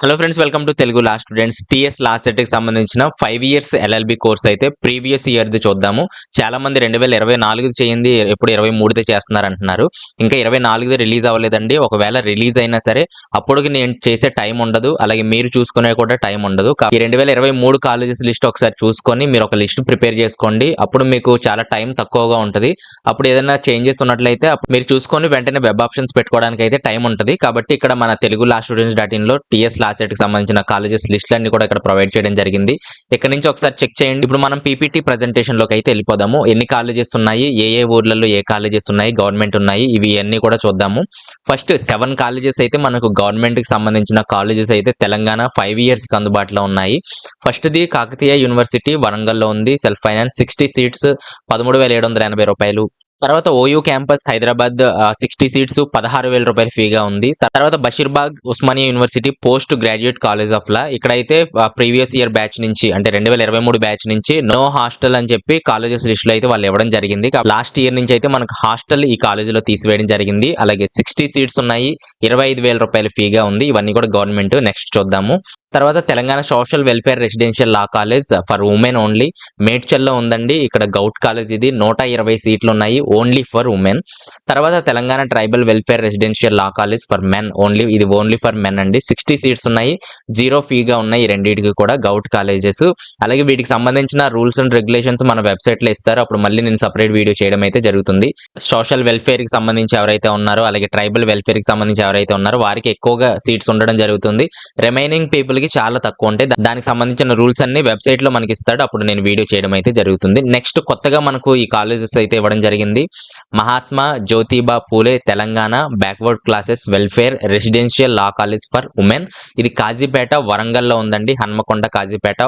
Hello friends, welcome to Telugu law students. TS law సెట్‌కి సంబంధించిన 5 years LLB course అయితే previous ఇయర్‌ది చూద్దాము. చాలామంది 2024ది చేయండి, ఎప్పుడు 23దే చేస్తున్నారంటున్నారు. ఇంకా 24ది రిలీజ్ అవ్వలేదండి. ఒకవేళ రిలీజ్ అయినా సరే అప్పటికి నేను చేసే టైం ఉండదు. అలాగే మీరు చూసుకునే కూడా టైం ఉండదు. ఈ 2023 కాలేజెస్ లిస్ట్ ఒకసారి చూసుకొని మీరు ఒక లిస్ట్ ప్రిపేర్ చేసుకోండి. అప్పుడు మీకు చాలా టైం తక్కువగా ఉంటది. అప్పుడు ఏదైనా చేంజెస్ ఉన్నట్లయితే అప్పుడు మీరు చూసుకొని వెంటనే వెబ్ ఆప్షన్స్ పెట్టుకోవడానికి అయితే టైం ఉంటది. కాబట్టి ఇక్కడ మన తెలుగు లా స్టూడెంట్స్ డాట్ ఇన్‌లో టీఎస్ లా సెట్‌కి సంబంధించిన కాలేజెస్ లిస్టులన్నీ కూడా ఇక్కడ ప్రొవైడ్ చేయడం జరిగింది. ఇక్కడ నుంచి ఒకసారి చెక్ చేయండి. ఇప్పుడు మనం పీపీటీ ప్రెజెంటేషన్‌లోకి అయితే వెళ్ళిపోదాము. ఎన్ని కాలేజెస్ ఉన్నాయి, ఏ ఏ ఊర్లలో ఏ కాలేజెస్ ఉన్నాయి, గవర్నమెంట్ ఉన్నాయి, ఇవి అన్నీ కూడా చూద్దాము. ఫస్ట్ 7 కాలేజెస్ అయితే మనకు గవర్నమెంట్‌కి సంబంధించిన కాలేజెస్ అయితే తెలంగాణ 5 ఇయర్స్‌కి అందుబాటులో ఉన్నాయి. ఫస్ట్‌ది కాకతీయ యూనివర్సిటీ వరంగల్‌లో ఉంది. సెల్ఫ్ ఫైనాన్స్ 60 సీట్స్ రూ. 13,780. తర్వాత ఓయూ క్యాంపస్ హైదరాబాద్ 60 సీట్స్ రూ. 16,000 ఫీగా ఉంది. తర్వాత Basheerbagh Osmania university post graduate college of లా, ఇక్కడైతే ప్రీవియస్ ఇయర్ బ్యాచ్ నుంచి అంటే 2023 బ్యాచ్ నుంచి నో హాస్టల్ అని చెప్పి కాలేజెస్ లిస్ట్ లో అయితే వాళ్ళు ఇవ్వడం జరిగింది. లాస్ట్ ఇయర్ నుంచి అయితే మనకు హాస్టల్ ఈ కాలేజీలో తీసివేయడం జరిగింది. అలాగే 60 సీట్స్ ఉన్నాయి, రూ. 25,000 ఫీగా ఉంది. ఇవన్నీ కూడా గవర్నమెంట్. నెక్స్ట్ చూద్దాము. తర్వాత Telangana social welfare residential law college for women only మేడ్చల్లో ఉందండి. ఇక్కడ గౌట్ కాలేజ్ ఇది. 120 సీట్లు ఉన్నాయి, ఓన్లీ ఫర్ ఉమెన్. తర్వాత Telangana tribal welfare residential law college for men only, ఇది ఓన్లీ ఫర్ మెన్ అండి. 60 సీట్స్ ఉన్నాయి, 0 ఫీగా ఉన్నాయి. ఈ రెండింటికి కూడా గౌట్ కాలేజెస్. అలాగే వీటికి సంబంధించిన రూల్స్ అండ్ రెగ్యులేషన్స్ మన వెబ్సైట్ లో ఇస్తారు. అప్పుడు మళ్ళీ నేను సపరేట్ వీడియో చేయడం అయితే జరుగుతుంది. సోషల్ వెల్ఫేర్ కి సంబంధించి ఎవరైతే ఉన్నారో, అలాగే ట్రైబల్ వెల్ఫేర్ కి సంబంధించి ఎవరైతే ఉన్నారో వారికి ఎక్కువగా సీట్స్ ఉండడం జరుగుతుంది. రిమైనింగ్ పీపుల్ కి చాలా తక్కువ ఉంటాయి. దానికి సంబంధించిన రూల్స్ అన్ని వెబ్సైట్ లో మనకి ఇస్తాడు. అప్పుడు నేను వీడియో చేయడం అయితే జరుగుతుంది. నెక్స్ట్ కొత్తగా మనకు ఈ కాలేజెస్ అయితే ఇవ్వడం జరిగింది. Mahatma Jyotiba Phule Telangana backward classes welfare residential law college for women. ఇది కాజీపేట వరంగల్లో ఉందండి. హన్మకొండ కాజీపేట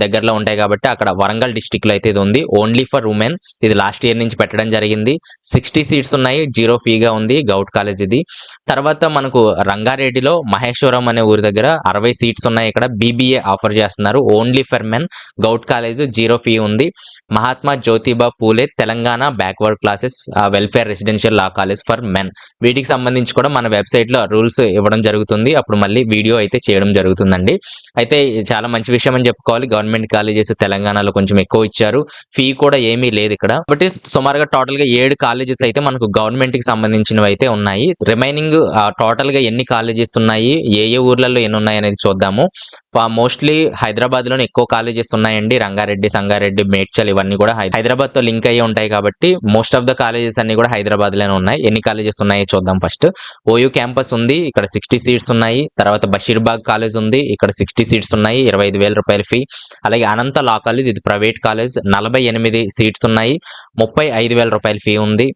దగ్గరలో ఉంటాయి కాబట్టి అక్కడ వరంగల్ డిస్టిక్ లో అయితే ఇది ఉంది. Only for women. ఇది లాస్ట్ ఇయర్ నుంచి పెట్టడం జరిగింది. 60 సీట్స్ ఉన్నాయి, 0 ఫీగా ఉంది. గౌట్ కాలేజ్ ఇది. తర్వాత మనకు రంగారెడ్డిలో మహేశ్వరం అనే ఊరి దగ్గర 60 సీట్స్ ఉన్నాయి. ఇక్కడ బీబీఏ ఆఫర్ చేస్తున్నారు, only for men. Govt college 0 fee ఉంది. Mahatma Jyotiba Phule Telangana backward classes welfare residential law college for men. వీటికి సంబంధించి కూడా మన వెబ్సైట్ లో రూల్స్ ఇవ్వడం జరుగుతుంది. అప్పుడు మళ్ళీ వీడియో అయితే చేయడం జరుగుతుందండి. అయితే చాలా మంచి విషయం అని చెప్పుకోవాలి. గవర్నమెంట్ కాలేజెస్ తెలంగాణలో కొంచెం ఎక్కువ ఇచ్చారు. ఫీ కూడా ఏమీ లేదు ఇక్కడ. కాబట్టి సుమారుగా టోటల్ గా 7 కాలేజెస్ అయితే మనకు గవర్నమెంట్ కి సంబంధించినవి అయితే ఉన్నాయి. రిమైనింగ్ టోటల్ గా ఎన్ని కాలేజెస్ ఉన్నాయి, ఏ ఏ ఊర్లలో ఎన్ని ఉన్నాయి అనేది చూద్దాము. మోస్ట్లీ హైదరాబాద్ లోనే ఎక్కువ కాలేజెస్ ఉన్నాయండి. రంగారెడ్డి, సంగారెడ్డి, మేడ్చల్ ఇవన్నీ కూడా హైదరాబాద్ తో లింక్ అయ్యి ఉంటాయి కాబట్టి మోస్ట్ ఆఫ్ ద కాలేజెస్ అన్ని కూడా హైదరాబాద్ లోనే ఉన్నాయి. ఎన్ని కాలేజెస్ ఉన్నాయో చూద్దాం. ఫస్ట్ ఓయూ క్యాంపస్ ఉంది, ఇక్కడ 60 సీట్స్ ఉన్నాయి. తర్వాత బషీర్బాగ్ కాలేజ్ ఉంది, ఇక్కడ 60 సీట్స్ ఉన్నాయి, రూ. 25,000 ఫీ. అలాగే అనంత లా కాలేజ్, ఇది ప్రైవేట్ కాలేజ్, 48 సీట్స్ ఉన్నాయి, రూ. 35,000 ఫీ ఉంది.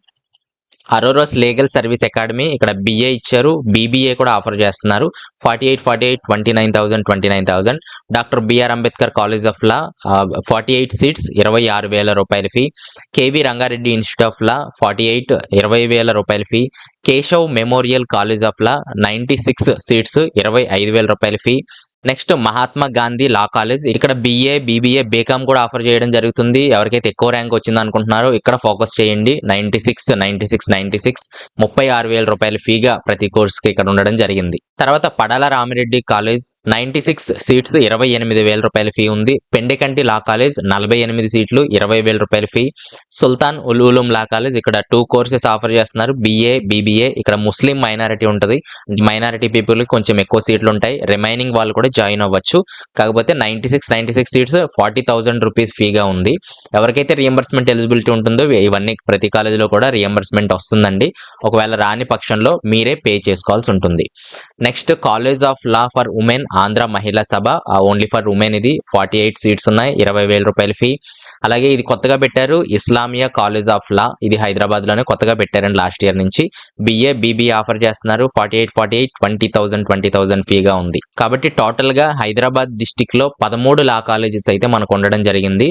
అరోరాస్ లీగల్ సర్వీస్ అకాడమీ, ఇక్కడ బిఏ ఇచ్చారు, బీబీఏ కూడా ఆఫర్ చేస్తున్నారు. 48 29,000. Doctor BR Ambedkar college of law 48 seats, రూ. 26,000 fee. KV Rangareddy institute of law 48, రూ. 20,000 fee. Keshav memorial college of law 96 seats, రూ. 25,000 fee. Next Mahatma Gandhi law college, ఇక్కడ బిఏ, బీబీఏ, బీకామ్ కూడా ఆఫర్ చేయడం జరుగుతుంది. ఎవరికైతే ఎక్కువ ర్యాంక్ వచ్చింది అనుకుంటున్నారో ఇక్కడ ఫోకస్ చేయండి. 96, 36,000 ఫీగా ప్రతి కోర్స్ కి ఇక్కడ ఉండడం జరిగింది. తర్వాత పడాల రామిరెడ్డి కాలేజ్ 96 సీట్స్, రూ. 28,000 ఫీ ఉంది. పెండెకంటి లా కాలేజ్ 48 సీట్లు, రూ. 20,000 ఫీ. సుల్తాన్ ఉలూమ్ లా కాలేజ్, ఇక్కడ 2 కోర్సెస్ ఆఫర్ చేస్తున్నారు, బిఏ, బీబీఏ. ఇక్కడ ముస్లిం మైనారిటీ ఉంటుంది. మైనారిటీ పీపుల్ కొంచెం ఎక్కువ సీట్లు ఉంటాయి. రిమైనింగ్ వాళ్ళు కూడా జాయిన్ అవ్వచ్చు. కాకపోతే 96 సీట్స్, 40,000 రూపీస్ ఫీగా ఉంది. ఎవరికైతే రియంబర్స్మెంట్ ఎలిజిబిలిటీ ఉంటుందో ఇవన్నీ ప్రతి కాలేజీలో కూడా రియంబర్స్మెంట్ వస్తుందండి. ఒకవేళ రాని పక్షంలో మీరే పే చేసుకోవాల్సి ఉంటుంది. Next college of law for women Andhra మహిళా సభ, ఓన్లీ ఫర్ ఉమెన్. ఇది 48 సీట్స్ ఉన్నాయి, రూ. 20,000 ఫీ. అలాగే ఇది కొత్తగా పెట్టారు ఇస్లామియా కాలేజ్ ఆఫ్ లా, ఇది హైదరాబాద్ లోనే కొత్తగా పెట్టారండి లాస్ట్ ఇయర్ నుంచి. బిఏ, బీబీఏ ఆఫర్ చేస్తున్నారు. 48, 20,000 ఫీగా ఉంది. కాబట్టి టోటల్ గా హైదరాబాద్ డిస్టిక్ లో 13 లా కాలేజెస్ అయితే మనకు ఉండడం జరిగింది.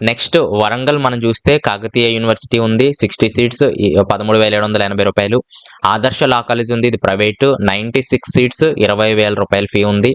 నెక్స్ట్ వరంగల్ మనం చూస్తే కాకతీయ యూనివర్సిటీ ఉంది, 60 సీట్స్, రూ. 13,780. ఆదర్శ లా కాలేజ్ ఉంది, ఇది ప్రైవేట్, 96 సీట్స్, రూ. 20,000 ఫీ ఉంది.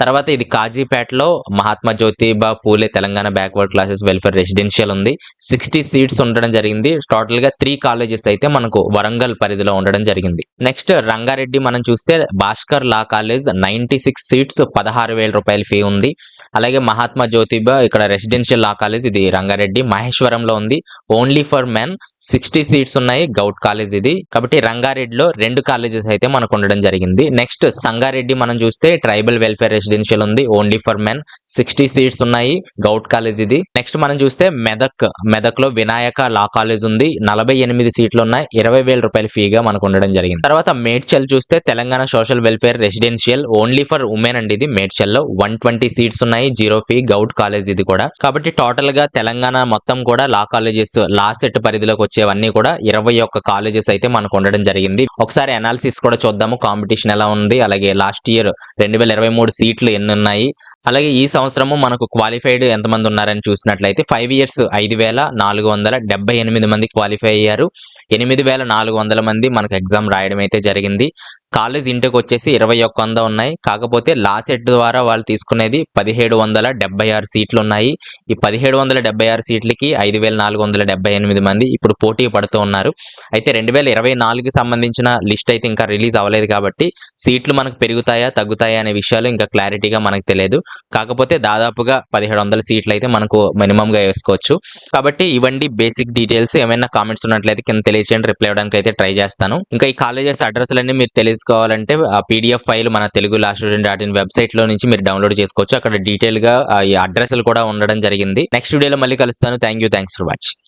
తర్వాత ఇది కాజీపేటలో Mahatma Jyotiba Phule Telangana backward classes welfare residential ఉంది, 60 సీట్స్ ఉండడం జరిగింది. టోటల్ గా 3 కాలేజెస్ అయితే మనకు వరంగల్ పరిధిలో ఉండడం జరిగింది. నెక్స్ట్ రంగారెడ్డి మనం చూస్తే భాస్కర్ లా కాలేజ్ 96 సీట్స్ 16,000 రూపాయల ఫీ ఉంది. అలాగే మహాత్మా జ్యోతిబా ఇక్కడ రెసిడెన్షియల్ లా కాలేజ్, ఇది రంగారెడ్డి మహేశ్వరంలో ఉంది. ఓన్లీ ఫర్ మెన్ 60 సీట్స్ ఉన్నాయి. గౌట్ కాలేజ్ ఇది. కాబట్టి రంగారెడ్డిలో 2 కాలేజెస్ అయితే మనకు ఉండడం జరిగింది. నెక్స్ట్ సంగారెడ్డి మనం చూస్తే ట్రైబల్ వెల్ఫేర్ రెసిడెన్షియల్ ఉంది. ఓన్లీ ఫర్ మెన్ 60 సీట్స్ ఉన్నాయి. గౌట్ కాలేజ్ ఇది. నెక్స్ట్ మనం చూస్తే మెదక్ లో వినాయక లా కాలేజ్ ఉంది. 48 సీట్లు ఉన్నాయి. 20,000 రూపాయల ఫీగా మనకు ఉండడం జరిగింది. తర్వాత మేడ్చల్ చూస్తే Telangana social welfare residential only for women అండి. ఇది మేడ్చల్ లో 120 సీట్స్ ఉన్నాయి. 0 ఫీ. గౌట్ కాలేజ్ ఇది కూడా. కాబట్టి టోటల్ గా తెలంగాణ మొత్తం కూడా లా కాలేజెస్, లా సెట్ పరిధిలోకి వచ్చేవన్నీ కూడా 21 కాలేజెస్ అయితే మనకు ఉండడం జరిగింది. ఒకసారి అనాలిసిస్ కూడా చూద్దాము, కాంపిటీషన్ ఎలా ఉంది, అలాగే లాస్ట్ ఇయర్ 2023 సీట్లు ఎన్ని ఉన్నాయి, అలాగే ఈ సంవత్సరము మనకు క్వాలిఫైడ్ ఎంతమంది ఉన్నారని చూసినట్లయితే 5 ఇయర్స్ 5,478 మంది క్వాలిఫై అయ్యారు. 8,400 మంది మనకు ఎగ్జామ్ రాయడం అయితే జరిగింది. కాలేజ్ ఇంటికి వచ్చేసి 2100 ఉన్నాయి. కాకపోతే లా సెట్ ద్వారా వాళ్ళు తీసుకునేది 1776 సీట్లు ఉన్నాయి. ఈ 1776 సీట్లకి 5,478 మంది ఇప్పుడు పోటీ పడుతూ ఉన్నారు. అయితే 2024కి సంబంధించిన లిస్ట్ అయితే ఇంకా రిలీజ్ అవ్వలేదు కాబట్టి సీట్లు మనకు పెరుగుతాయా తగ్గుతాయా అనే విషయాలు ఇంకా క్లారిటీగా మనకు తెలియదు. కాకపోతే దాదాపుగా 1700 సీట్లు అయితే మనకు మినిమం గా వేసుకోవచ్చు. కాబట్టి ఇవన్నీ బేసిక్ డీటెయిల్స్. ఏమైనా కామెంట్స్ ఉన్నట్లయితే కింద తెలియజేయండి, రిప్లై ఇవ్వడానికి అయితే ట్రై చేస్తాను. ఇంకా ఈ కాలేజెస్ అడ్రస్లన్నీ మీరు తెలుసుకోవాలంటే ఆ పీడిఎఫ్ ఫైల్ మన తెలుగు laststudent.in వెబ్సైట్ లో నుంచి మీరు డౌన్లోడ్ చేసుకోవచ్చు. అక్కడ డీటెయిల్ గా ఈ అడ్రస్లు కూడా ఉండడం జరిగింది. నెక్స్ట్ వీడియోలో మళ్ళీ కలుస్తాను. Thanks for watching.